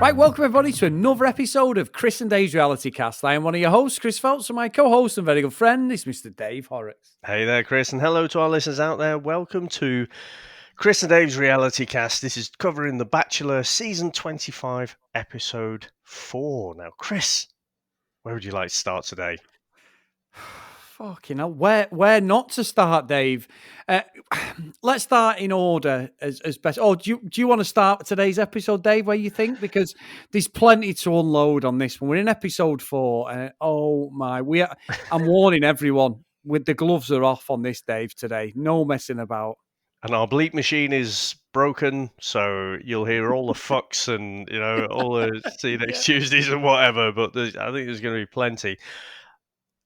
Right, welcome everybody to another episode of Chris and Dave's Reality Cast. I am one of your hosts, Chris Phelps, and my co-host and very good friend is Mr. Dave Horrocks. Hey there, Chris, and hello to our listeners out there. Welcome to Chris and Dave's Reality Cast. This is covering The Bachelor Season 25, Episode 4. Now, Chris, where would you like to start today? Fucking hell, where not to start, Dave? Let's start in order as best. Oh, do you want to start today's episode, Dave? Where you think? Because there's plenty to unload on this one. We're in episode 4. Oh my, I'm warning everyone. With the gloves are off on this, Dave. Today, no messing about. And our bleep machine is broken, so you'll hear all the fucks and all the see you next Tuesdays and whatever. But I think there's going to be plenty.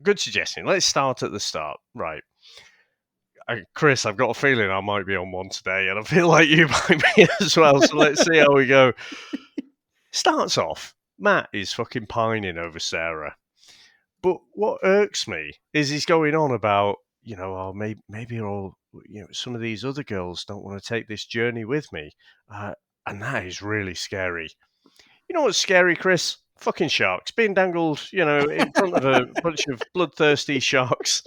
Good suggestion. Let's start at the start. Right. Chris, I've got a feeling I might be on one today, and I feel like you might be as well. So let's see how we go. Starts off, Matt is fucking pining over Sarah. But what irks me is he's going on about, maybe all, some of these other girls don't want to take this journey with me. And that is really scary. You know what's scary, Chris? Fucking sharks being dangled, in front of a bunch of bloodthirsty sharks.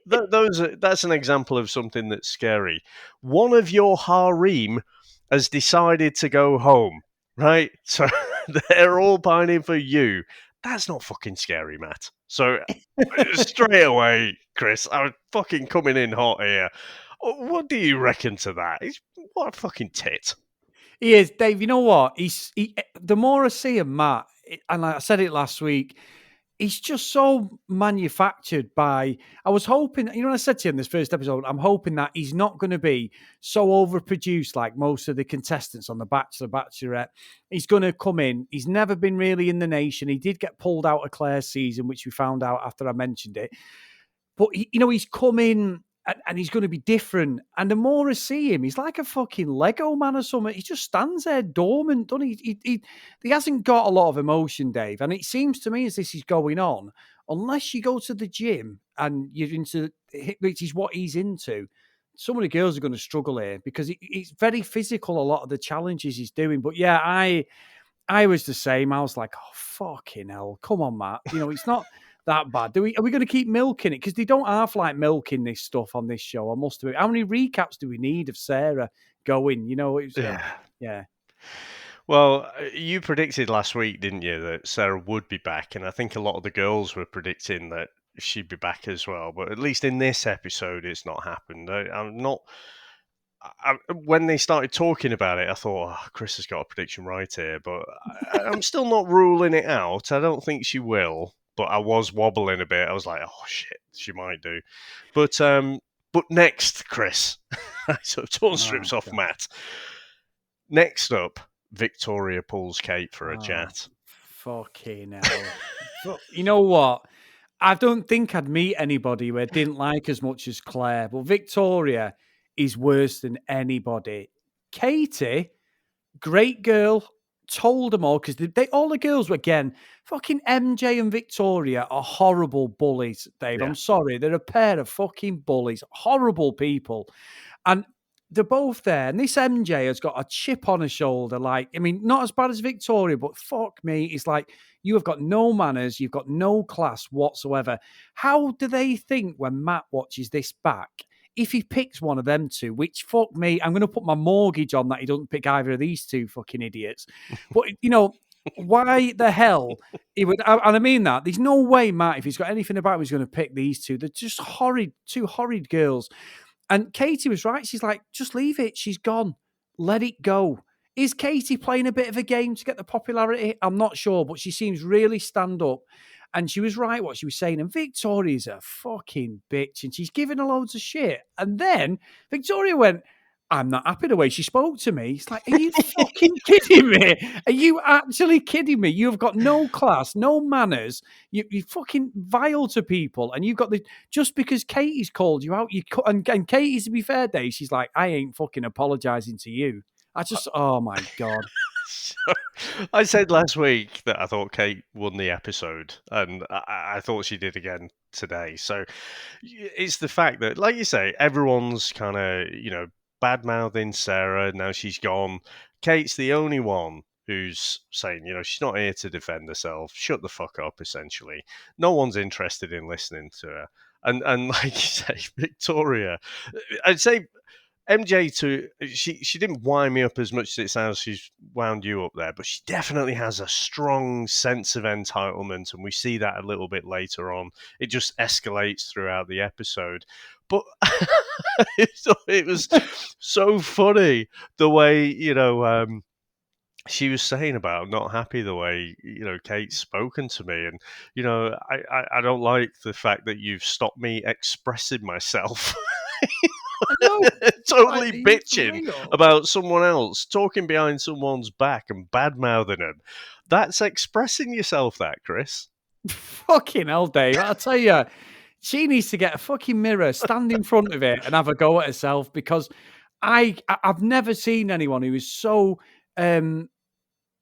That's an example of something that's scary. One of your harem has decided to go home, right? So they're all pining for you. That's not fucking scary, Matt. So straight away, Chris, I'm fucking coming in hot here. What do you reckon to that? What a fucking tit. He is, Dave. You know what? The more I see him, Matt, and I said it last week, he's just so manufactured by. I was hoping, I said to you in this first episode, I'm hoping that he's not going to be so overproduced like most of the contestants on The Bachelor, Bachelorette. He's going to come in. He's never been really in the nation. He did get pulled out of Claire's season, which we found out after I mentioned it. But, he's come in. And he's going to be different. And the more I see him, he's like a fucking Lego man or something. He just stands there dormant, doesn't he? He hasn't got a lot of emotion, Dave. And it seems to me as this is going on, unless you go to the gym and you're into, which is what he's into, some of the girls are going to struggle here because it's very physical, a lot of the challenges he's doing. But yeah, I was the same. I was like, oh, fucking hell. Come on, Matt. It's not that bad. Are we going to keep milking it? Because they don't half like milking this stuff on this show. I must admit. How many recaps do we need of Sarah going? Yeah. Well, you predicted last week, didn't you, that Sarah would be back? And I think a lot of the girls were predicting that she'd be back as well. But at least in this episode, it's not happened. When they started talking about it, I thought, Chris has got a prediction right here. But I'm still not ruling it out. I don't think she will. But I was wobbling a bit. I was like, oh, shit, she might do. But next, Chris. So torn strips off Matt. Next up, Victoria pulls Kate for a chat. Fucking hell. You know what? I don't think I'd meet anybody who I didn't like as much as Claire. But Victoria is worse than anybody. Katie, great girl. Told them all because all the girls were again fucking MJ and Victoria are horrible bullies, Dave. Yeah. I'm sorry, they're a pair of fucking bullies, horrible people, and they're both there. And this MJ has got a chip on her shoulder, not as bad as Victoria, but fuck me, it's like you have got no manners, you've got no class whatsoever. How do they think when Matt watches this back? If he picks one of them two, which fuck me, I'm going to put my mortgage on that he doesn't pick either of these two fucking idiots. But, why the hell he would, and I mean that, there's no way Matt, if he's got anything about him, he's going to pick these two. They're just two horrid girls. And Katie was right. She's like, just leave it. She's gone. Let it go. Is Katie playing a bit of a game to get the popularity? I'm not sure, but she seems really stand up. And she was right what she was saying. And Victoria's a fucking bitch. And she's giving her loads of shit. And then Victoria went, I'm not happy the way she spoke to me. It's like, are you fucking kidding me? Are you actually kidding me? You've got no class, no manners. You're fucking vile to people. And you've got just because Katie's called you out, and Katie, to be fair, Dave, she's like, I ain't fucking apologizing to you. Oh my God. So, I said last week that I thought Kate won the episode, and I thought she did again today. So it's the fact that, like you say, everyone's kind of, bad-mouthing Sarah. Now she's gone. Kate's the only one who's saying, she's not here to defend herself. Shut the fuck up, essentially. No one's interested in listening to her. And like you say, Victoria, I'd say MJ she didn't wind me up as much as it sounds she's wound you up there, but she definitely has a strong sense of entitlement, and we see that a little bit later on. It just escalates throughout the episode. But it was so funny the way, she was saying about I'm not happy the way Kate's spoken to me, and I don't like the fact that you've stopped me expressing myself. I know. Like, Totally are you for bitching real? about someone else, talking behind someone's back and bad mouthing them. That's expressing yourself, that Chris. Fucking hell, Dave. I'll tell you, she needs to get a fucking mirror, stand in front of it, and have a go at herself because I've never seen anyone who is so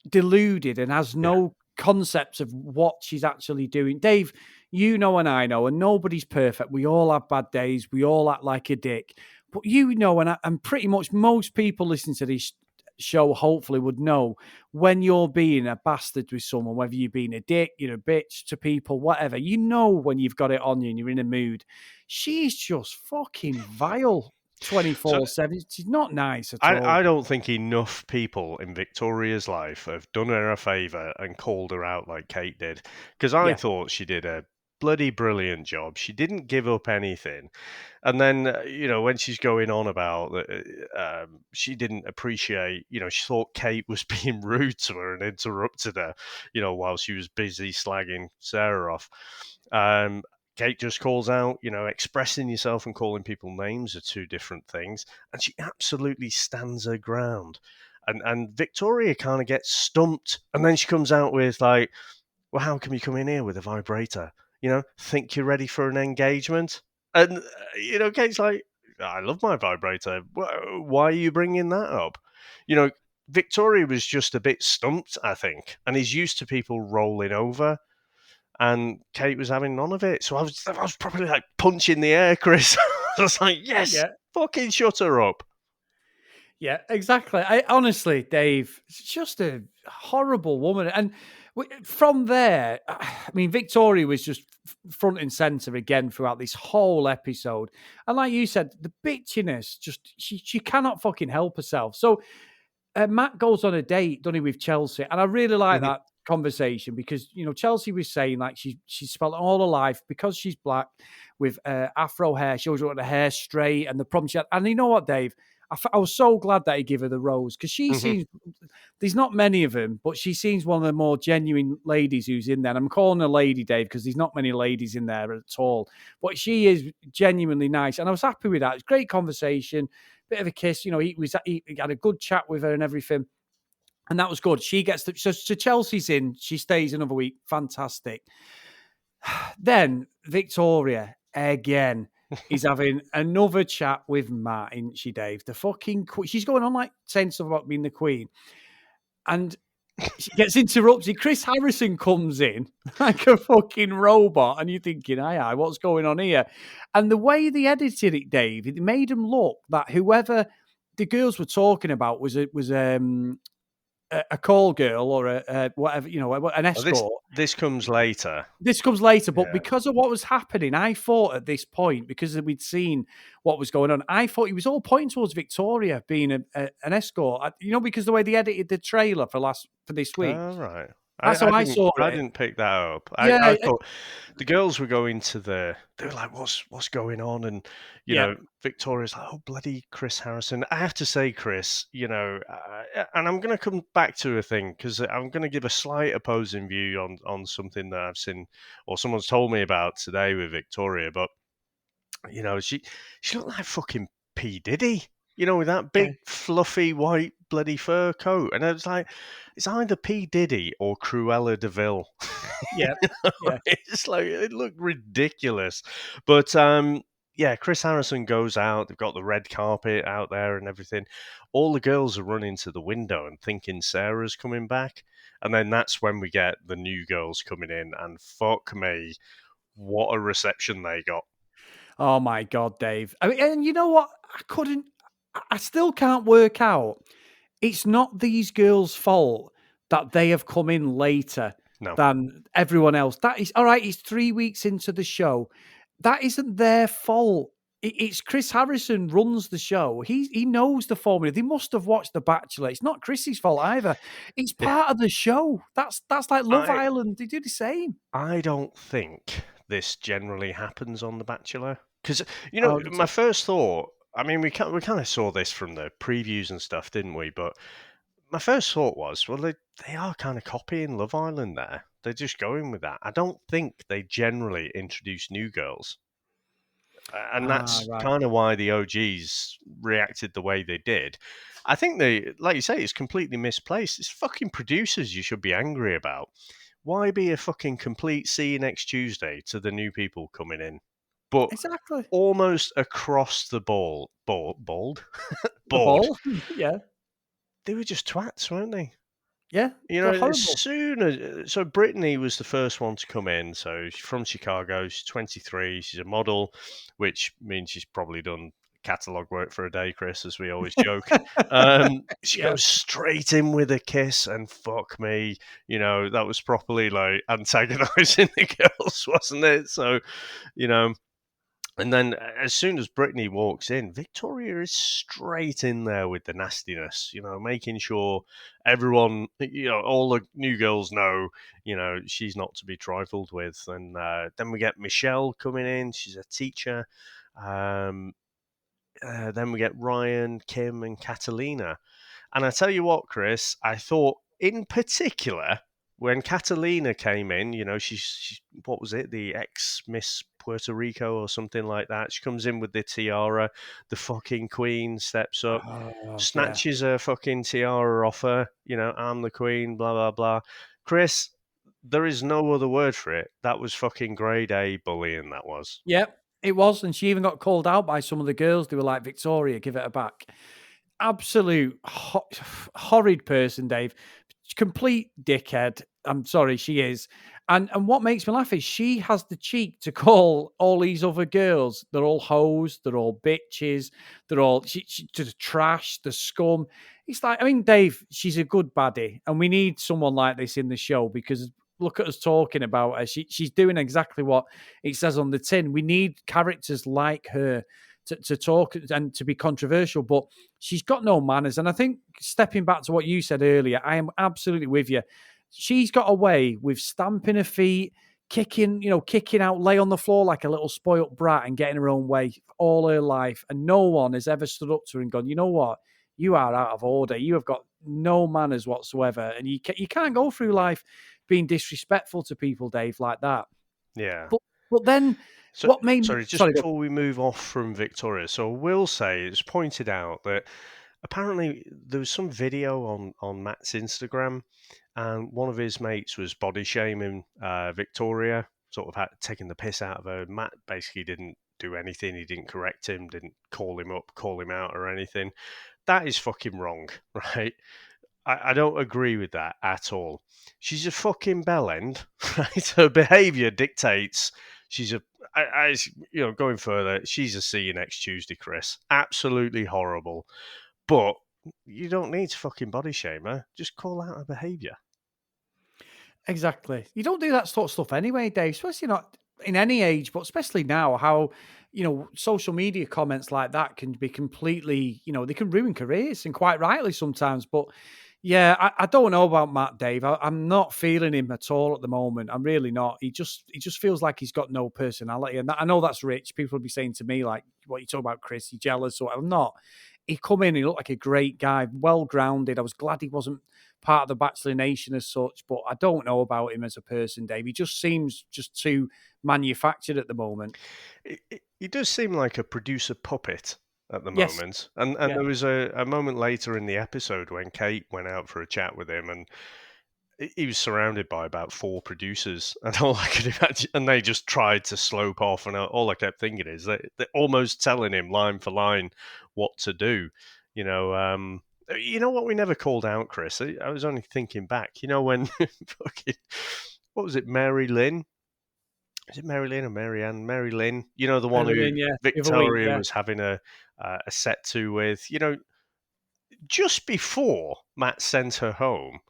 deluded and has Yeah. no concept of what she's actually doing. Dave, you know and I know, and nobody's perfect. We all have bad days. We all act like a dick. But and pretty much most people listening to this show hopefully would know when you're being a bastard with someone, whether you're being a dick, you're a bitch to people, whatever. You know when you've got it on you and you're in a mood. She's just fucking vile So 24/7. She's not nice at all. I don't think enough people in Victoria's life have done her a favour and called her out like Kate did. Because I Yeah. thought she did a bloody brilliant job. She didn't give up anything. And then, when she's going on about that, she didn't appreciate, she thought Kate was being rude to her and interrupted her, while she was busy slagging Sarah off. Kate just calls out, expressing yourself and calling people names are two different things. And she absolutely stands her ground. And Victoria kind of gets stumped. And then she comes out with, like, well, how come you come in here with a vibrator? Think you're ready for an engagement? And, Kate's like, I love my vibrator. Why are you bringing that up? Victoria was just a bit stumped, I think, and is used to people rolling over. And Kate was having none of it. So I was probably like punching the air, Chris. I was like, yes, Yeah. fucking shut her up. Yeah, exactly. I honestly, Dave, it's just a horrible woman. And from there, I mean, Victoria was just front and center again throughout this whole episode. And like you said, the bitchiness, just she cannot fucking help herself. So Matt goes on a date, doesn't he, with Chelsea, and I really like Mhm. that conversation because Chelsea was saying like she spent all her life because she's black with afro hair. She always wanted her hair straight, and the problem she had. And you know what, Dave? I was so glad that he gave her the rose because she Mhm. seems there's not many of them, but she seems one of the more genuine ladies who's in there. And I'm calling her lady, Dave, because there's not many ladies in there at all. But she is genuinely nice, and I was happy with that. It's great conversation, bit of a kiss. He had a good chat with her and everything. And that was good. She gets so Chelsea's in. She stays another week. Fantastic. Then Victoria again is having another chat with Matt, isn't she, Dave? The fucking queen. She's going on like saying stuff about being the queen, and she gets interrupted. Chris Harrison comes in like a fucking robot, and you're thinking, aye, what's going on here? And the way they edited it, Dave, it made them look that whoever the girls were talking about was a call girl or a whatever, an Well, this escort. this comes later. This comes later, but Yeah. because of what was happening, I thought at this point, because we'd seen what was going on, I thought he was all pointing towards Victoria being an escort. Because the way they edited the trailer for this week. All right. That's how I saw I it. didn't pick that up. Yeah, I thought the girls were going to they were like, what's going on? And yeah, Victoria's like, oh bloody Chris Harrison. I have to say, Chris, and I'm going to come back to a thing because I'm going to give a slight opposing view on something that I've seen or someone's told me about today with Victoria. But she looked like fucking P Diddy. With that yeah, big fluffy white bloody fur coat, and I was like, it's either P Diddy or Cruella Deville. yeah, yeah. It's like it looked ridiculous, but yeah, Chris Harrison goes out. They've got the red carpet out there and everything. All the girls are running to the window and thinking Sarah's coming back, and then that's when we get the new girls coming in, and fuck me, what a reception they got. Oh my God, Dave. I mean, and you know what? I still can't work out. It's not these girls' fault that they have come in later No. than everyone else. That is all right. It's 3 weeks into the show. That isn't their fault. It's Chris Harrison runs the show. He knows the formula. They must have watched The Bachelor. It's not Chris's fault either. It's Yeah. part of the show. That's like Love I Island. They do the same. I don't think this generally happens on The Bachelor because Oh, my first thought. I mean, we kind of saw this from the previews and stuff, didn't we? But my first thought was, well, they are kind of copying Love Island there. They're just going with that. I don't think they generally introduce new girls. And that's right. kind of why the OGs reacted the way they did. I think they, like you say, it's completely misplaced. It's fucking producers you should be angry about. Why be a fucking complete see you next Tuesday to the new people coming in? But Exactly. almost across the board, The ball. Yeah. they were just twats, weren't they? Yeah. You know, They're as horrible. soon as so Brittany was the first one to come in. So she's from Chicago. She's 23. She's a model, which means she's probably done catalog work for a day, Chris, as we always joke. She Yeah. goes straight in with a kiss, and fuck me, that was properly like antagonizing the girls, wasn't it? So, you know, and then as soon as Brittany walks in, Victoria is straight in there with the nastiness, making sure everyone, all the new girls know, she's not to be trifled with. And then we get Michelle coming in. She's a teacher. Um, then we get Ryan, Kim, and Catalina. And I tell you what, Chris, I thought in particular when Catalina came in, she's what was it, the ex Miss Puerto Rico or something like that. She comes in with the tiara, the fucking queen steps up, Oh, yeah. snatches her fucking tiara off her. I'm the queen, blah blah blah. Chris, there is no other word for it. That was fucking grade A bullying. That was. Yep, it was, and she even got called out by some of the girls. They were like, "Victoria, give it her back." Absolute horrid person, Dave. Complete dickhead. I'm sorry, she is. And what makes me laugh is she has the cheek to call all these other girls. They're all hoes. They're all bitches. They're all she to the trash, the scum. It's like, I mean, Dave, she's a good baddie, and we need someone like this in the show because look at us talking about her. She's doing exactly what it says on the tin. We need characters like her to talk and to be controversial, but she's got no manners. And I think stepping back to what you said earlier, I am absolutely with you. She's got away with stamping her feet, kicking out, lay on the floor like a little spoilt brat and getting her own way all her life. And no one has ever stood up to her and gone, you know what? You are out of order. You have got no manners whatsoever. And you can't go through life being disrespectful to people, Dave, like that. Yeah. But then So, what made me sorry, just sorry, go. before we move off from Victoria, so I will say it's pointed out that apparently there was some video on Matt's Instagram, and one of his mates was body shaming Victoria, sort of taking the piss out of her. Matt basically didn't do anything. He didn't correct him, didn't call him up, call him out, or anything. That is fucking wrong, right? I don't agree with that at all. She's a fucking bellend, right? Her behaviour dictates she's going further. She's a see you next Tuesday, Chris. Absolutely horrible. But you don't need to fucking body shame her. Just call out her behaviour. Exactly. You don't do that sort of stuff anyway, Dave, especially not in any age, but especially now, how, social media comments like that can be completely, they can ruin careers and quite rightly sometimes. But yeah, I don't know about Matt, Dave. I'm not feeling him at all at the moment. I'm really not. He just feels like he's got no personality. And I know that's rich. People will be saying to me, like, what you talk about, Chris, you jealous or I'm not. He come in, he looked like a great guy, well grounded. I was glad he wasn't part of the Bachelor Nation as such, but I don't know about him as a person, Dave. He just seems just too manufactured at the moment. He does seem like a producer puppet at the Yes. moment. And Yeah. there was a moment later in the episode when Kate went out for a chat with him, and he was surrounded by about 4 producers, and all I could imagine, and they just tried to slope off, and all I kept thinking is they're almost telling him line for line what to do. You know what we never called out, Chris? I was only thinking back. When fucking what was it, Mary Lynn? Is it Mary Lynn or Mary Ann? Mary Lynn. The one who Marilyn, yeah. The other week, Victoria yeah. was having a set to with. Just before Matt sent her home,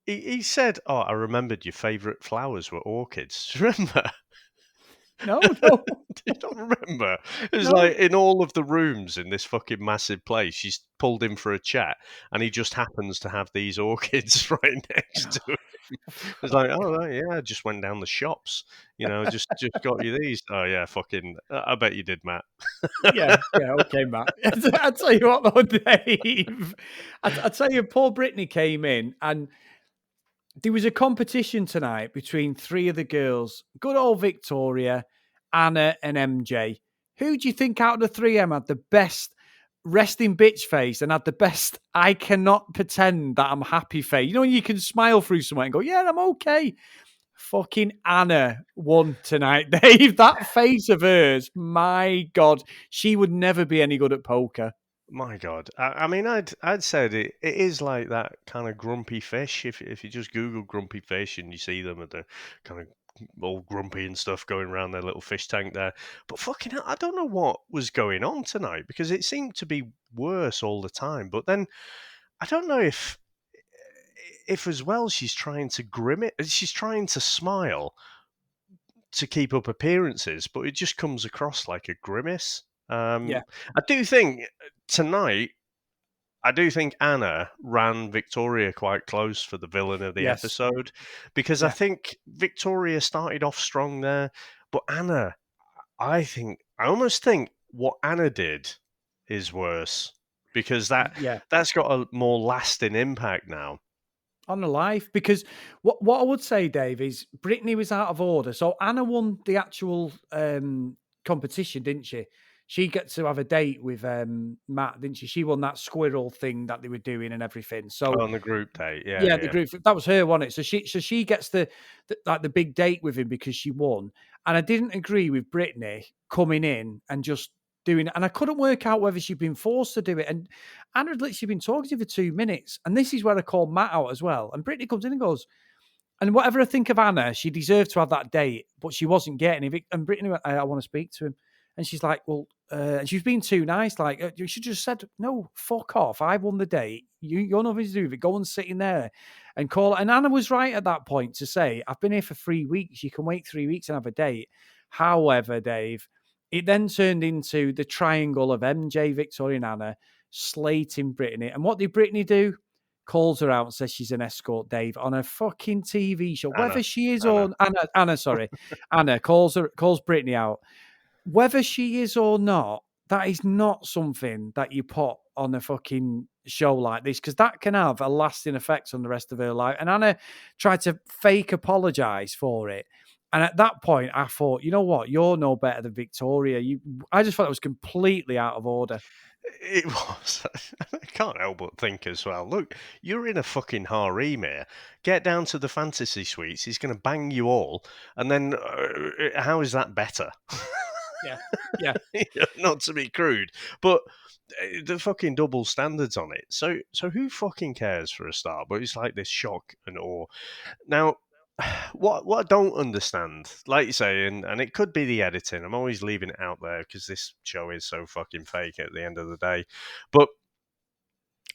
he said, "Oh, I remembered your favourite flowers were orchids." Do you remember? No, no, Do you not remember? It was no. like in all of the rooms in this fucking massive place, she's pulled him for a chat, and he just happens to have these orchids right next to him. It's like, oh right, yeah, I just went down the shops, just got you these. Oh yeah, fucking, I bet you did, Matt. Yeah, yeah, okay, Matt. I tell you what, though, Dave. I tell you, poor Brittany came in, and there was a competition tonight between three of the girls. Good old Victoria, Anna, and MJ. Who do you think out of the three of them had the best resting bitch face and had the best I cannot pretend that I'm happy face? You know when you can smile through someone and go, yeah, I'm okay. Fucking Anna won tonight, Dave. That face of hers, my God, she would never be any good at poker. My God, I mean, I'd said it is like that kind of grumpy fish. If you just Google grumpy fish and you see them at the kind of all grumpy and stuff going around their little fish tank there. But fucking hell, I don't know what was going on tonight because it seemed to be worse all the time. But then I don't know if as well she's trying to grim it, she's trying to smile to keep up appearances, but it just comes across like a grimace. Yeah, I do think tonight I do think Anna ran Victoria quite close for the villain of the yes, episode because I yeah, think Victoria started off strong there, but Anna, I almost think what Anna did is worse because yeah. that's got a more lasting impact now. On the life, because what I would say, Dave, is Brittany was out of order. So Anna won the actual competition, didn't she? She got to have a date with Matt, didn't she? She won that squirrel thing that they were doing and everything. So On the group date, yeah, yeah, the yeah. group that was her, wasn't it? So she gets the like the big date with him because she won. And I didn't agree with Brittany coming in and just doing it. And I couldn't work out whether she'd been forced to do it. And Anna had literally been talking to him for 2 minutes. And this is where I called Matt out as well. And Brittany comes in and goes, and whatever I think of Anna, she deserved to have that date, but she wasn't getting it. And Brittany went, I want to speak to him. And she's like, well, and she was being too nice. Like, you should just said, no, fuck off. I won the date. You're nothing to do with it. Go and sit in there and call it. And Anna was right at that point to say, I've been here for 3 weeks. You can wait 3 weeks and have a date. However, Dave, it then turned into the triangle of MJ, Victoria, and Anna slating Brittany. And what did Brittany do? Calls her out and says she's an escort, Dave, on a fucking TV show. Anna, Whether she is Anna. or Anna, sorry, Anna calls Brittany out. Whether she is or not, that is not something that you put on a fucking show like this because that can have a lasting effect on the rest of her life. And Anna tried to fake apologize for it. And at that point, I thought, you know what? You're no better than Victoria. I just thought it was completely out of order. It was. I can't help but think as well. Look, you're in a fucking harem here. Get down to the fantasy suites. He's going to bang you all, and then how is that better? Yeah, yeah. Not to be crude, but the fucking double standards on it. So who fucking cares for a start? But it's like this shock and awe. Now, what I don't understand, like you say, and it could be the editing. I'm always leaving it out there because this show is so fucking fake at the end of the day. But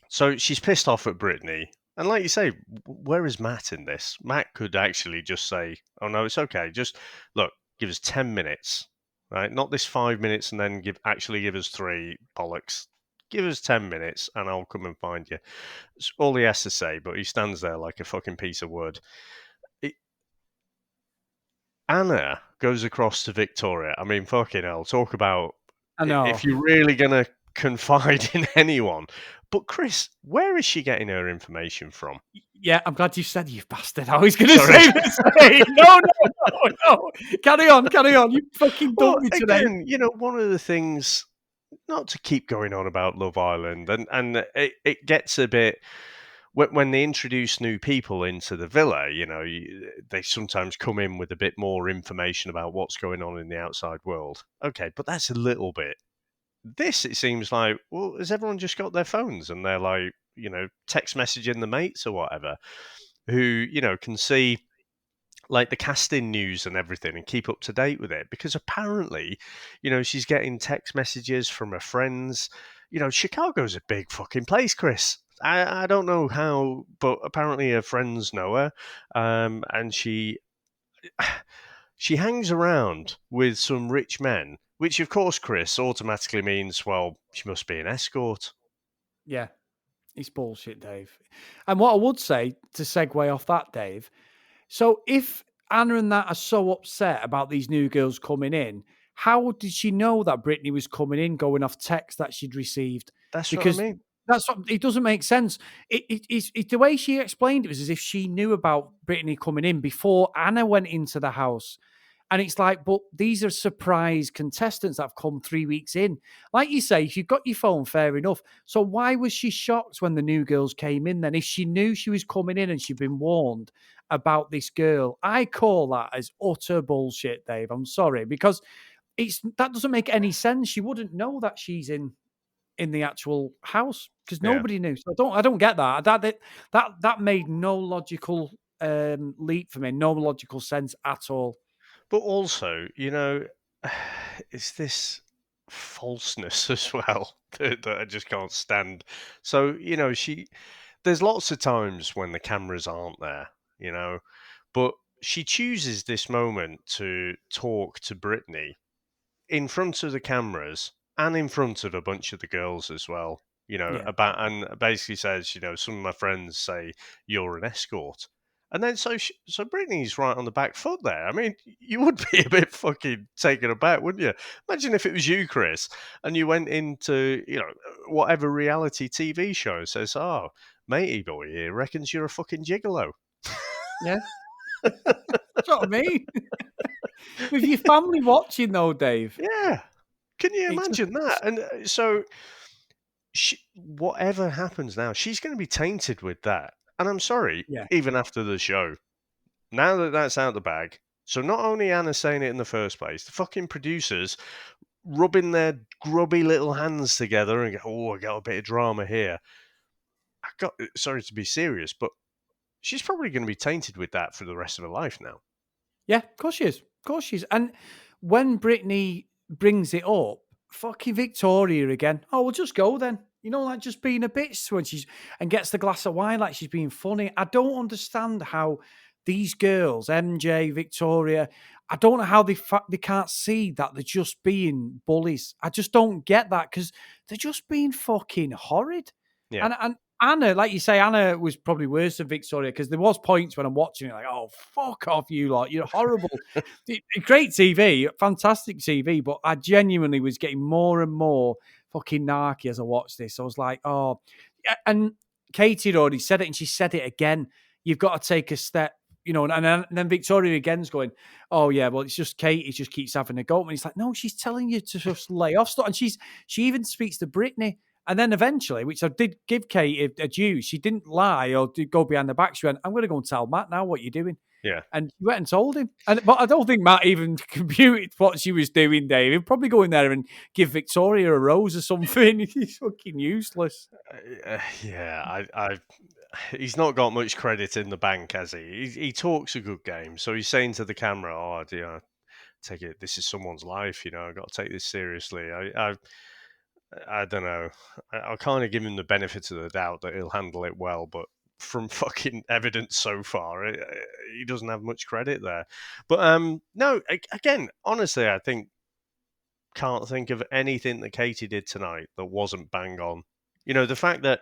so she's pissed off at Brittany. And like you say, where is Matt in this? Matt could actually just say, oh no, it's okay. Just look, give us 10 minutes, right? Not this 5 minutes and then give us three, bollocks. Give us 10 minutes and I'll come and find you. It's all he has to say, but he stands there like a fucking piece of wood. Anna goes across to Victoria. I mean, fucking hell, talk about I if know. you're really going to confide in anyone. But Chris, where is she getting her information from? Yeah, I'm glad you said you bastard. I was going to Sorry. say the same. No, no, no, no. Carry on, carry on. You fucking Well, dumped me today. again, one of the things, not to keep going on about Love Island, and it gets a bit when they introduce new people into the villa, they sometimes come in with a bit more information about what's going on in the outside world. Okay, but that's a little bit. This, it seems like, well, has everyone just got their phones and they're like, text messaging the mates or whatever, who, can see like the casting news and everything and keep up to date with it because apparently, she's getting text messages from her friends. Chicago's a big fucking place, Chris. I don't know how, but apparently her friends know her, and she hangs around with some rich men, which of course, Chris, automatically means, well, she must be an escort. Yeah, it's bullshit, Dave. And what I would say to segue off that, Dave, so if Anna and that are so upset about these new girls coming in, how did she know that Brittany was coming in, going off text that she'd received? That's what I Because mean. that's what it doesn't make sense. The way she explained it was as if she knew about Brittany coming in before Anna went into the house. And it's like, but these are surprise contestants that have come 3 weeks in. Like you say, if you've got your phone, fair enough. So why was she shocked when the new girls came in then? If she knew she was coming in and she'd been warned about this girl, I call that as utter bullshit, Dave. I'm sorry, because that doesn't make any sense. She wouldn't know that she's in the actual house because Yeah. nobody knew. So I don't get that. That made no logical leap for me, no logical sense at all. But also, it's this falseness as well that I just can't stand. So, there's lots of times when the cameras aren't there, you know, but she chooses this moment to talk to Brittany in front of the cameras and in front of a bunch of the girls as well, Yeah. about, and basically says, some of my friends say you're an escort. And then so Brittany's right on the back foot there. I mean, you would be a bit fucking taken aback, wouldn't you? Imagine if it was you, Chris, and you went into, whatever reality TV show and says, "Oh, matey boy here reckons you're a fucking gigolo." Yeah. That's what I mean. With your family watching though, Dave, Yeah. Can you it's just imagine that? And whatever happens now, she's going to be tainted with that. And I'm sorry, yeah. even after the show, now that that's out the bag. So not only Anna saying it in the first place, the fucking producers rubbing their grubby little hands together and go, "Oh, I got a bit of drama here." I got sorry to be serious, but she's probably going to be tainted with that for the rest of her life now. Yeah, of course she is. Of course she is. And when Brittany brings it up, fucking Victoria again. Oh, we'll just go then. Like just being a bitch when she's and gets the glass of wine like she's being funny. I don't understand how these girls, MJ, Victoria, I don't know how they can't see that they're just being bullies. I just don't get that because they're just being fucking horrid. Yeah. And Anna, like you say, Anna was probably worse than Victoria because there was points when I'm watching it like, oh, fuck off, you lot. You're horrible. Great TV, fantastic TV, but I genuinely was getting more and more fucking narky as I watched this. I was like, oh, yeah, and Katie had already said it and she said it again. You've got to take a step, and then Victoria again's going, oh, yeah, well, it's just Katie just keeps having a go. And he's like, no, she's telling you to just lay off stuff. And she even speaks to Brittany. And then eventually, which I did give Kate a due, she didn't lie or did go behind the back. She went, I'm going to go and tell Matt now what you're doing. Yeah. And she went and told him. But I don't think Matt even computed what she was doing, Dave. He'd probably go in there and give Victoria a rose or something. He's fucking useless. Yeah, he's not got much credit in the bank, has he? He talks a good game, so he's saying to the camera, "Oh, take it. This is someone's life. I've got to take this seriously." I don't know. I'll kind of give him the benefit of the doubt that he'll handle it well, but from fucking evidence so far, he doesn't have much credit there. But no, again, honestly, I can't think of anything that Katie did tonight that wasn't bang on. The fact that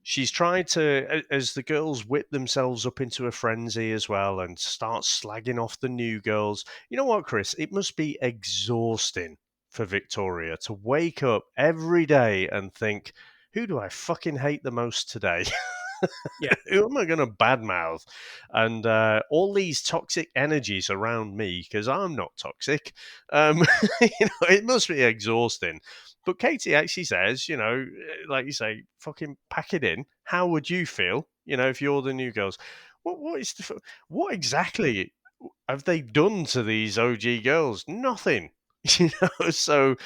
she's tried to, as the girls whip themselves up into a frenzy as well and start slagging off the new girls. You know what, Chris? It must be exhausting for Victoria to wake up every day and think, who do I fucking hate the most today? Yeah. Who am I going to badmouth? And all these toxic energies around me, because I'm not toxic. It must be exhausting. But Katie actually says, like you say, fucking pack it in. How would you feel, if you're the new girls? What exactly have they done to these OG girls? Nothing. So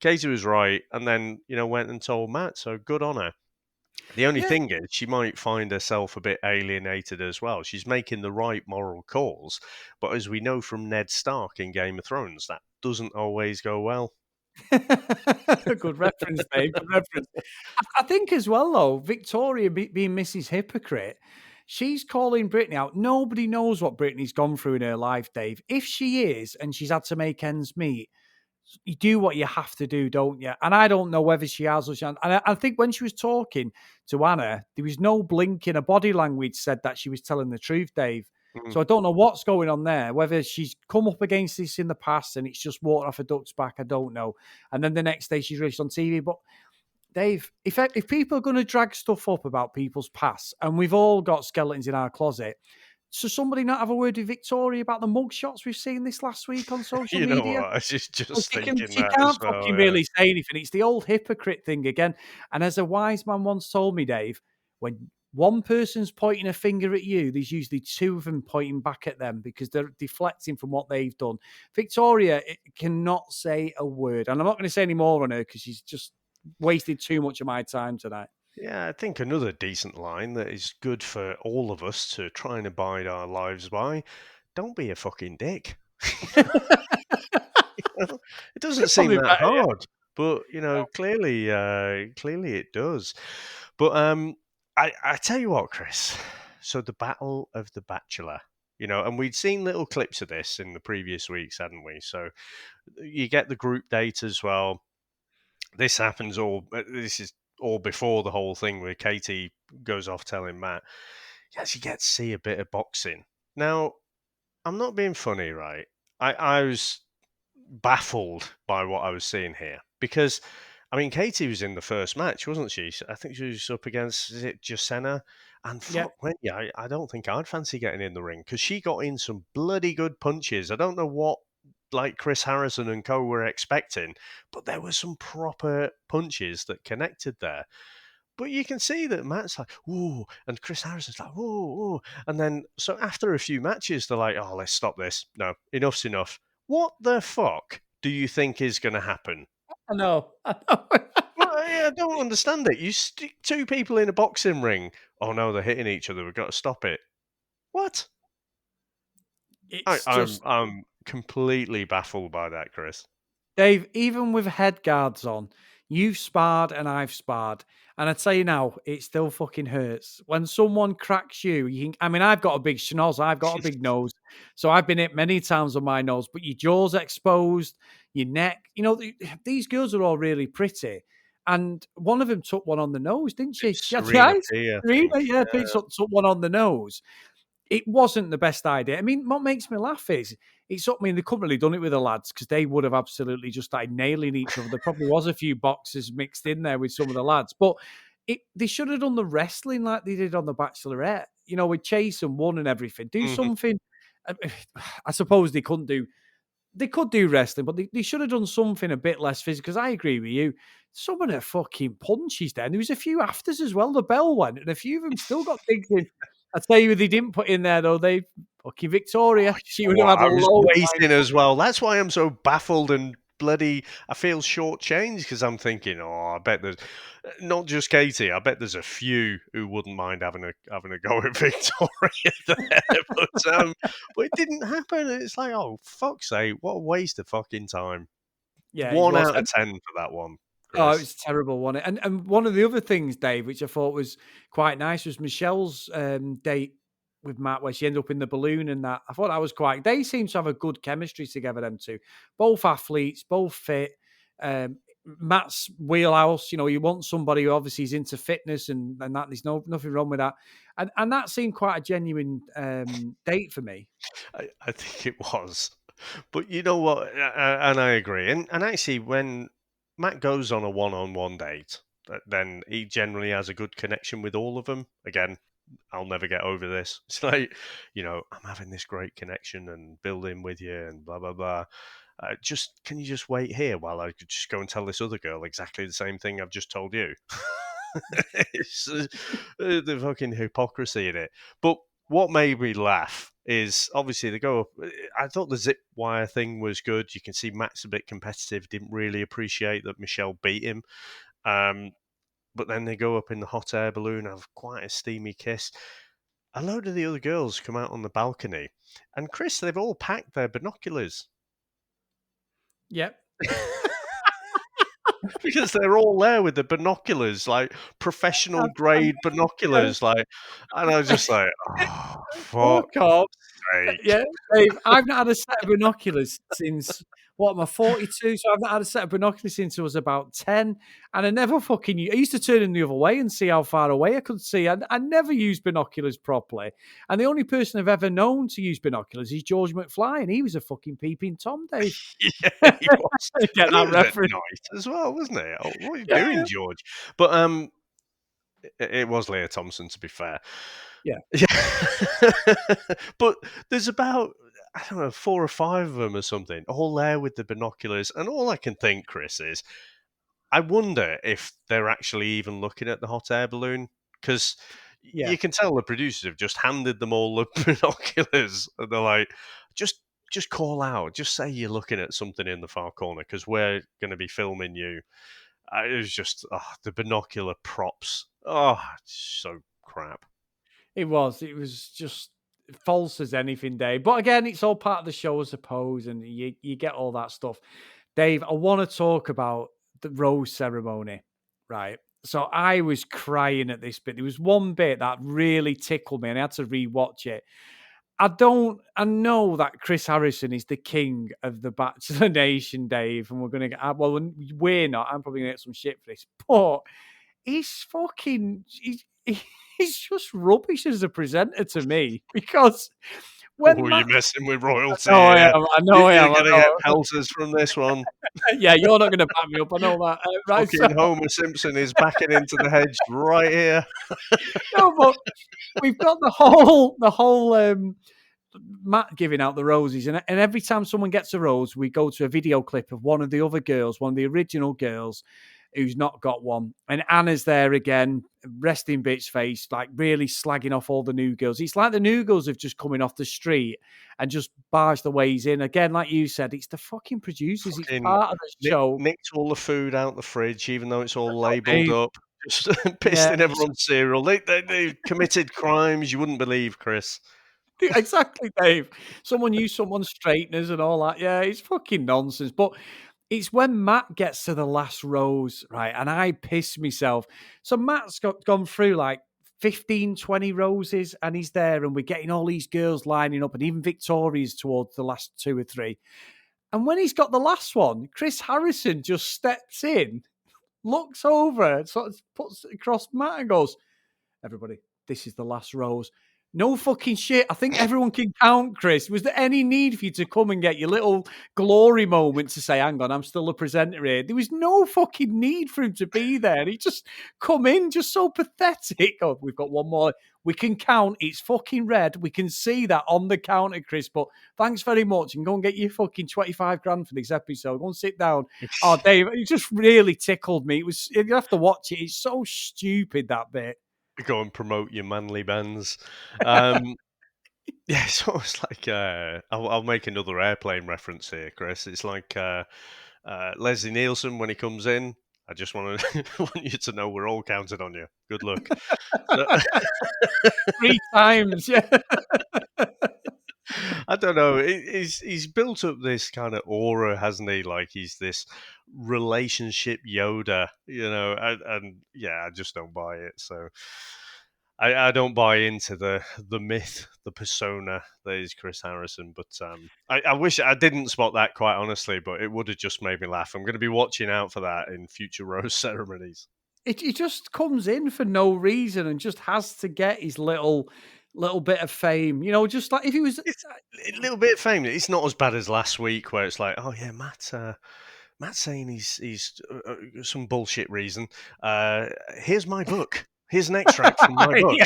Katie was right, and then went and told Matt. So good on her. The only Yeah. thing is, she might find herself a bit alienated as well. She's making the right moral calls, but as we know from Ned Stark in Game of Thrones, that doesn't always go well. Good reference, Dave. Good reference. I think as well, though, Victoria being Mrs. Hypocrite, she's calling Brittany out. Nobody knows what Brittany's gone through in her life, Dave. If she is, and she's had to make ends meet, you do what you have to do, don't you? And I don't know whether she has or she hasn't. And I think when she was talking to Anna, there was no blinking. Her body language said that she was telling the truth, Dave. Mm. So I don't know what's going on there. Whether she's come up against this in the past and it's just water off a duck's back, I don't know. And then the next day she's released on TV. But Dave, if people are going to drag stuff up about people's past, and we've all got skeletons in our closet, so somebody not have a word with Victoria about the mugshots we've seen this last week on social You know media? what? I was Well, just she can thinking she that as can't well. fucking Yeah. really say anything. It's the old hypocrite thing again. And as a wise man once told me, Dave, when one person's pointing a finger at you, there's usually two of them pointing back at them because they're deflecting from what they've done. Victoria cannot say a word. And I'm not going to say any more on her because she's just wasted too much of my time tonight. Yeah, I think another decent line that is good for all of us to try and abide our lives by: don't be a fucking dick. It doesn't seem Probably that better, yeah. hard, but clearly it does. But I tell you what, Chris. So the Battle of the Bachelor, and we'd seen little clips of this in the previous weeks, hadn't we? So you get the group date as well. This happens all. This is all before the whole thing where Katie goes off telling Matt. Yes, you get to see a bit of boxing. Now, I'm not being funny, right? I was baffled by what I was seeing here because, I mean, Katie was in the first match, wasn't she? I think she was up against, is it Jasenna? And Yeah. fuck me, I don't think I'd fancy getting in the ring because she got in some bloody good punches. I don't know what like Chris Harrison and co were expecting, but there were some proper punches that connected there. But you can see that Matt's like, ooh, and Chris Harrison's like, ooh, ooh. And then, so after a few matches, they're like, oh, let's stop this. No, enough's enough. What the fuck do you think is going to happen? I know. I know. Well, I don't understand it. You stick two people in a boxing ring. Oh no, they're hitting each other. We've got to stop it. What? It's I'm just I'm completely baffled by that, Chris. Dave, even with head guards on, you've sparred and I've sparred. And I tell you now, it still fucking hurts. When someone cracks you, I mean, I've got a big schnoz, I've got a big nose. So I've been hit many times on my nose, but your jaw's exposed, your neck. These girls are all really pretty. And one of them took one on the nose, didn't she? It's Yeah, Serena P, I Serena, think. yeah, took one on the nose. It wasn't the best idea. I mean, what makes me laugh is I mean, they couldn't really done it with the lads because they would have absolutely just started nailing each other. There probably was a few boxes mixed in there with some of the lads, but they should have done the wrestling like they did on the Bachelorette. With Chase and One and everything. Do Mhm. something. I suppose they couldn't do. They could do wrestling, but they should have done something a bit less physical. Because I agree with you. Some of the fucking punches there. And there was a few afters as well. The bell went, and a few of them still got thinking. I tell you, they didn't put in there though. They fucking Victoria. She You know would have what? had I a was load. waiting as well. That's why I'm so baffled and bloody. I feel shortchanged because I'm thinking, oh, I bet there's not just Katie. I bet there's a few who wouldn't mind having a go at Victoria there, but it didn't happen. It's like, oh fuck's sake, what a waste of fucking time. Yeah, it One was. out of 10 for that one, Oh, it Chris. was terrible, wasn't it? And one of the other things, Dave, which I thought was quite nice, was Michelle's date with Matt, where she ended up in the balloon and that. I thought that was quite. They seem to have a good chemistry together, them two. Both athletes, both fit. Um, Matt's wheelhouse, you want somebody who obviously is into fitness and that. There's nothing wrong with that. And that seemed quite a genuine date for me. I think it was. But you know what? And I agree. And actually, when Matt goes on a one-on-one date, then he generally has a good connection with all of them. Again, I'll never get over this. It's like, I'm having this great connection and building with you and blah, blah, blah. Can you just wait here while I could just go and tell this other girl exactly the same thing I've just told you? It's the fucking hypocrisy in it. But what made me laugh is obviously they go up. I thought the zip wire thing was good. You can see Matt's a bit competitive, didn't really appreciate that Michelle beat him. Um, but then they go up in the hot air balloon, have quite a steamy kiss. A load of the other girls come out on the balcony, and Chris, they've all packed their binoculars. Yep. because they're all there with the binoculars, like professional grade binoculars, like, and I was just like, oh, for Fuck off. sake. Yeah, Dave, I've not had a set of binoculars since, what am I, 42? So I've not had a set of binoculars since I was about 10. And I never fucking, I used to turn them the other way and see how far away I could see. I never used binoculars properly. And the only person I've ever known to use binoculars is George McFly. And he was a fucking peeping Tom, Dave. Yeah, he was. Get And he that was at reference. night as well, wasn't he? Oh, what are you Yeah, doing, George? But it was Leah Thompson, to be fair. yeah, Yeah. But there's about, I don't know, 4 or 5 of them or something, all there with the binoculars. And all I can think, Chris, is I wonder if they're actually even looking at the hot air balloon, because yeah. you can tell the producers have just handed them all the binoculars, and they're like, just call out, just say you're looking at something in the far corner, because we're going to be filming you. It was just the binocular props. Oh, it's so crap. It was. It was just false as anything, Dave. But again, it's all part of the show, I suppose, and you get all that stuff. Dave, I want to talk about the rose ceremony, right? So I was crying at this bit. There was one bit that really tickled me, and I had to rewatch it. I know that Chris Harrison is the king of the Bachelor Nation, Dave, and we're going to get, well, we're not. I'm probably going to get some shit for this, but he's fucking, he's just rubbish as a presenter to me because when Oh, you're messing with royalty oh, here. I know I You're am, I going to know. get pelters from this one. Yeah, you're not going to back me up. I know that. Right, so, Fucking Homer Simpson is backing into the hedge right here. no, but we've got the whole Matt giving out the roses, and every time someone gets a rose, we go to a video clip of one of the other girls, one of the original girls, who's not got one. And Anna's there again, resting bitch face, like really slagging off all the new girls. It's like the new girls have just coming off the street and just barged the ways in. Again, like you said, it's the fucking producers. It's Fucking part of the show. nicked all the food out the fridge, even though it's all Oh, labelled Dave, up. Just pissed yeah, in everyone's cereal. They committed crimes you wouldn't believe, Chris. exactly, Dave. Someone used someone's straighteners and all that. Yeah, it's fucking nonsense. But it's when Matt gets to the last rose, right? And I piss myself. So Matt's gone through like 15, 20 roses, and he's there, and we're getting all these girls lining up, and even Victoria's towards the last 2 or 3. And when he's got the last one, Chris Harrison just steps in, looks over, sort of puts it across Matt and goes, everybody, this is the last rose. No fucking shit. I think everyone can count, Chris. Was there any need for you to come and get your little glory moment to say, hang on, I'm still a presenter here? There was no fucking need for him to be there. And he just come in, just so pathetic. Oh, we've got one more. We can count. It's fucking red. We can see that on the counter, Chris. But thanks very much. And go and get your fucking 25 grand for this episode. Go and sit down. Oh, Dave, it just really tickled me. It was, you have to watch it. It's so stupid, that bit. Go and promote your manly bands. Yeah, it's almost like I'll make another airplane reference here, Chris. It's like Leslie Nielsen when he comes in. I just want you to know we're all counting on you. Good luck. 3 times, yeah. I don't know. He's built up this kind of aura, hasn't he? Like he's this relationship Yoda, and yeah, I just don't buy it. So I don't buy into the myth, the persona that is Chris Harrison. But I wish I didn't spot that, quite honestly, but it would have just made me laugh. I'm going to be watching out for that in future rose ceremonies. He just comes in for no reason and just has to get his little bit of fame. Just like if he was It's a little bit famous. It's not as bad as last week, where it's like, oh yeah, Matt's saying he's some bullshit reason. Here's my book. Here's an extract from my book.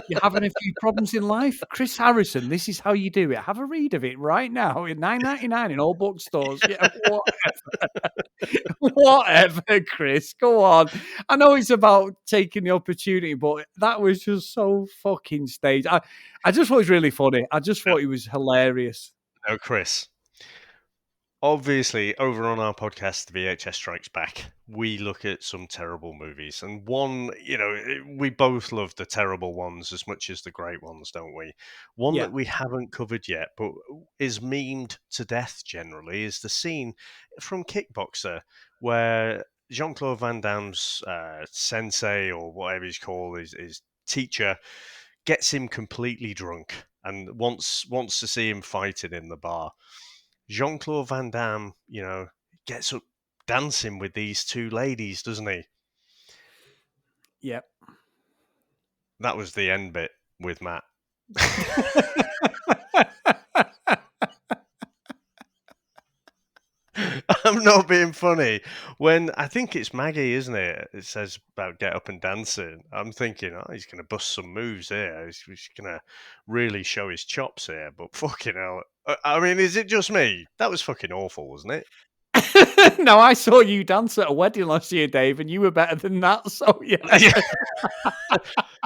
You're having a few problems in life, Chris Harrison. This is how you do it. Have a read of it right now in $9.99 in all bookstores. Yeah, whatever, Chris. Go on. I know it's about taking the opportunity, but that was just so fucking staged. I just thought it was really funny. I just thought it was hilarious. No, Chris. obviously, over on our podcast, VHS Strikes Back, we look at some terrible movies. And one, we both love the terrible ones as much as the great ones, don't we? One Yeah. that we haven't covered yet, but is memed to death generally, is the scene from Kickboxer where Jean-Claude Van Damme's sensei, or whatever he's called, his teacher, gets him completely drunk and wants to see him fighting in the bar. Jean-Claude Van Damme, gets up dancing with these two ladies, doesn't he? Yep. That was the end bit with Matt. I'm not being funny. When I think it's Maggie, isn't it? It says about get up and dancing. I'm thinking, oh, he's going to bust some moves here. He's going to really show his chops here. But fucking hell. I mean, is it just me? That was fucking awful, wasn't it? No, I saw you dance at a wedding last year, Dave, and you were better than that. So yeah.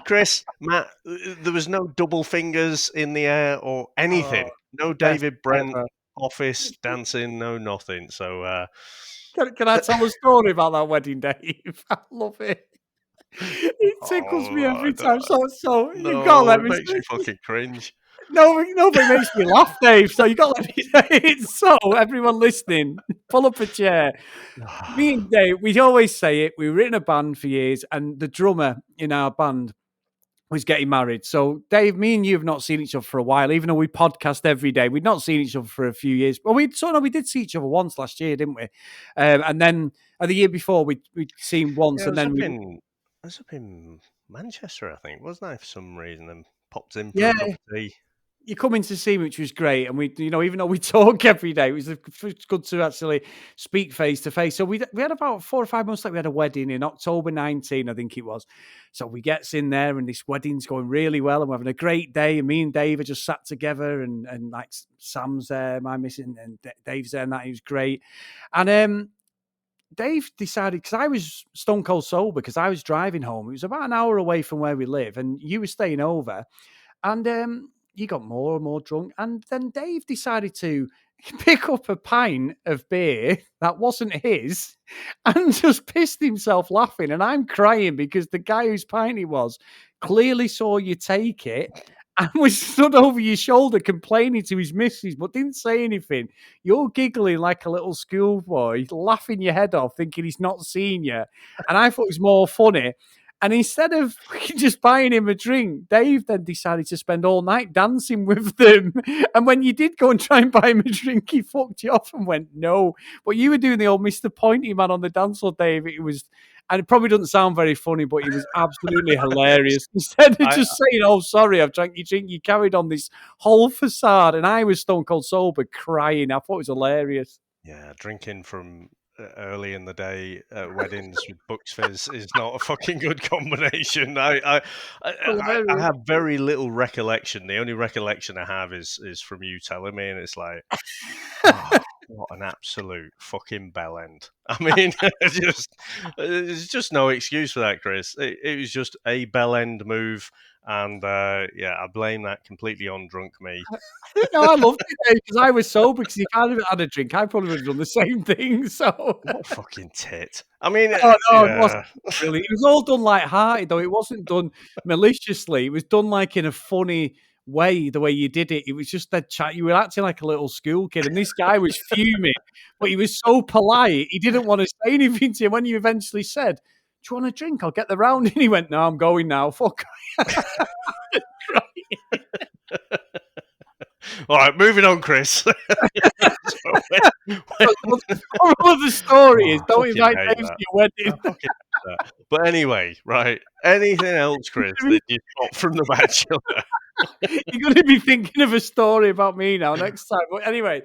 Chris, Matt, there was no double fingers in the air or anything. No David Brent office dancing, no nothing. So, can I tell a story about that wedding, Dave? I love it. It tickles me every time. So you've got to let me. It makes me fucking cringe. No, but it makes me laugh, Dave. So you got to let me say it. So everyone listening, pull up a chair. Me and Dave, we always say it. We were in a band for years, and the drummer in our band was getting married. So Dave, me and you have not seen each other for a while, even though we podcast every day. We'd not seen each other for a few years. Well, we did see each other once last year, didn't we? And then the year before we'd seen once, Yeah, and then I was up in Manchester, I think, wasn't I, for some reason, and popped in for yeah. a cup of tea. You come in to see me, which was great, and we, even though we talk every day, it was good to actually speak face to face. So we had about 4 or 5 months later, we had a wedding in October 19, I think it was. So we gets in there, and this wedding's going really well, and we're having a great day. And me and Dave are just sat together, and like Sam's there, my missing, and Dave's there, and that, he was great. And Dave decided, because I was stone cold sober, because I was driving home. It was about an hour away from where we live, and you were staying over, and you got more and more drunk. And then Dave decided to pick up a pint of beer that wasn't his and just pissed himself laughing. And I'm crying because the guy whose pint it was clearly saw you take it and was stood over your shoulder complaining to his missus, but didn't say anything. You're giggling like a little schoolboy, laughing your head off, thinking he's not seen you. And I thought it was more funny. And instead of just buying him a drink, Dave then decided to spend all night dancing with them. And when you did go and try and buy him a drink, he fucked you off and went, no. But you were doing the old Mr. Pointy Man on the dance floor, Dave. It was, and it probably doesn't sound very funny, but it was absolutely hilarious. Instead of just saying, oh, sorry, I've drank your drink, you carried on this whole facade. And I was stone cold sober crying. I thought it was hilarious. Yeah, drinking from early in the day at weddings with Bucks Fizz is not a fucking good combination. I have very little recollection. The only recollection I have is from you telling me, and it's like, oh, what an absolute fucking bell end. I mean, there's just no excuse for that, Chris. It was just a bell end move. And yeah, I blame that completely on drunk me. No, I loved it because I was sober. Because if I'd had a drink, I probably would have done the same thing. So what a fucking tit! I mean, no, it wasn't really. It was all done light-hearted, though. It wasn't done maliciously. It was done like in a funny way. The way you did it, it was just that chat. You were acting like a little school kid, and this guy was fuming, but he was so polite. He didn't want to say anything to you. When you eventually said, "Do you want a drink? I'll get the round," and he went, "No, I'm going now. Fuck." All right, moving on, Chris. So the story is, don't invite Dave to your wedding. But anyway, right. Anything else, Chris, that you got from The Bachelor? You're going to be thinking of a story about me now next time. But anyway,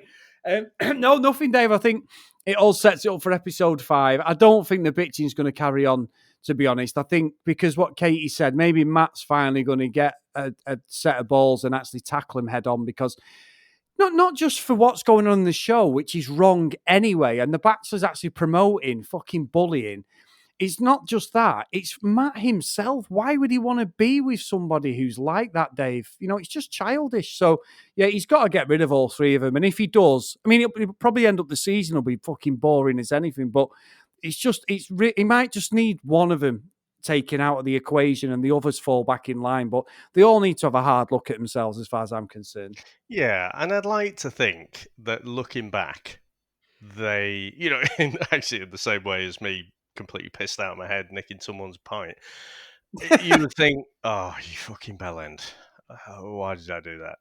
no, nothing, Dave. I think it all sets it up for episode 5. I don't think the bitching is going to carry on, to be honest. I think because what Katie said, maybe Matt's finally going to get a set of balls and actually tackle him head on, because not just for what's going on in the show, which is wrong anyway, and the Bachelor's actually promoting fucking bullying. it's not just that, it's Matt himself. Why would he want to be with somebody who's like that, Dave? You know, it's just childish. So, yeah, he's got to get rid of all three of them. And if he does, I mean, he'll probably end up the season, will be fucking boring as anything. But he might just need one of them taken out of the equation and the others fall back in line. But they all need to have a hard look at themselves as far as I'm concerned. Yeah, and I'd like to think that looking back, they, in actually in the same way as me completely pissed out of my head nicking someone's pint, you would think, oh, you fucking bellend. Why did I do that?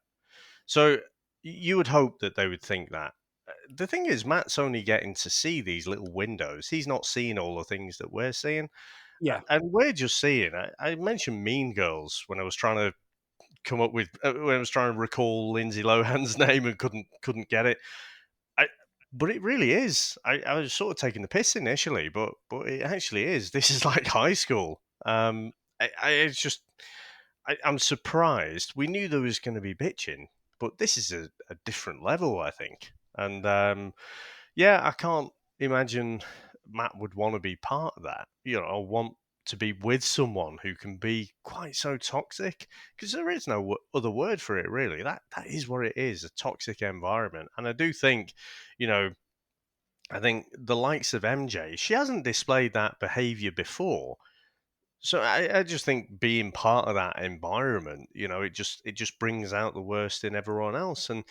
So you would hope that they would think that. The thing is, Matt's only getting to see these little windows. He's not seeing all the things that we're seeing. Yeah. And we're just seeing, I mentioned Mean Girls when I was trying to come up with, when I was trying to recall Lindsay Lohan's name and couldn't get it. But it really is. I was sort of taking the piss initially, but it actually is. This is like high school. It's just, I'm surprised. We knew there was going to be bitching, but this is a different level, I think. And yeah, I can't imagine Matt would want to be part of that. Or want to be with someone who can be quite so toxic, because there is no other word for it, really. That is what it is, a toxic environment. And I do think, I think the likes of MJ, she hasn't displayed that behavior before. So I just think being part of that environment, it just brings out the worst in everyone else. And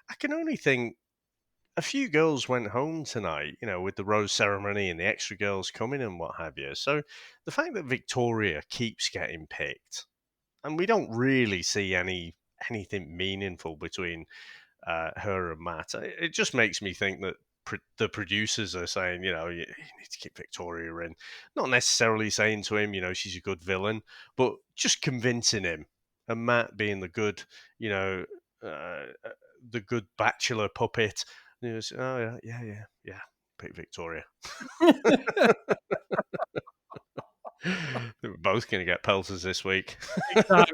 I can only think a few girls went home tonight, with the rose ceremony and the extra girls coming and what have you. So the fact that Victoria keeps getting picked, and we don't really see anything meaningful between her and Matt, it just makes me think that the producers are saying, you need to keep Victoria in. Not necessarily saying to him, she's a good villain, but just convincing him. And Matt being the good, the good bachelor puppet. And he was, oh, yeah, pick Victoria. We're both going to get pelters this week. Yeah,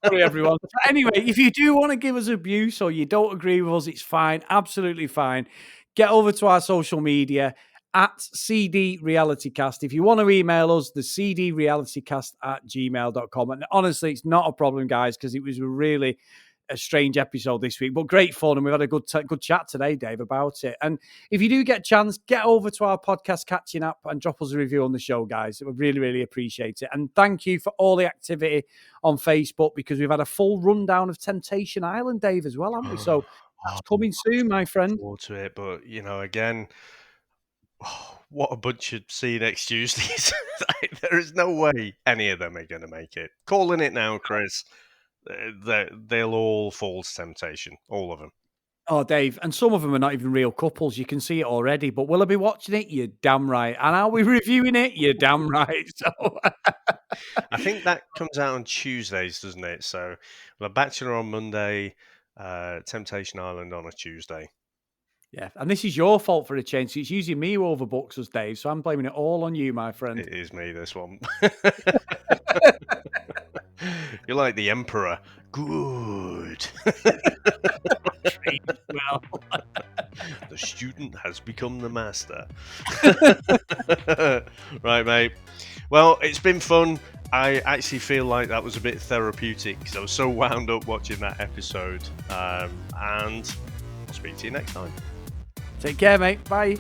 sorry everyone. Anyway, if you do want to give us abuse or you don't agree with us, it's fine, absolutely fine. Get over to our social media at CD RealityCast. If you want to email us, the cdrealitycast@gmail.com. And honestly, it's not a problem, guys, because it was really a strange episode this week, but great fun, and we've had a good chat today, Dave, about it. And if you do get a chance, get over to our podcast catching up and drop us a review on the show, guys. We really, really appreciate it. And thank you for all the activity on Facebook, because we've had a full rundown of Temptation Island, Dave, as well, haven't we? So that's coming soon, my friend. Forward to it, but again, what a bunch of see you next Tuesdays. There is no way any of them are going to make it. Calling it now, Chris. They'll all fall to temptation, all of them. Oh, Dave, and some of them are not even real couples. You can see it already. But will I be watching it? You're damn right. And are we reviewing it? You're damn right. So I think that comes out on Tuesdays, doesn't it? So we'll have Bachelor on Monday, Temptation Island on a Tuesday. Yeah, and this is your fault for a change. So it's usually me who overbooks us, Dave. So I'm blaming it all on you, my friend. It is me, this one. You're like the Emperor. Good. Well, the student has become the master. Right, mate. Well, it's been fun. I actually feel like that was a bit therapeutic because I was so wound up watching that episode. And I'll speak to you next time. Take care, mate. Bye.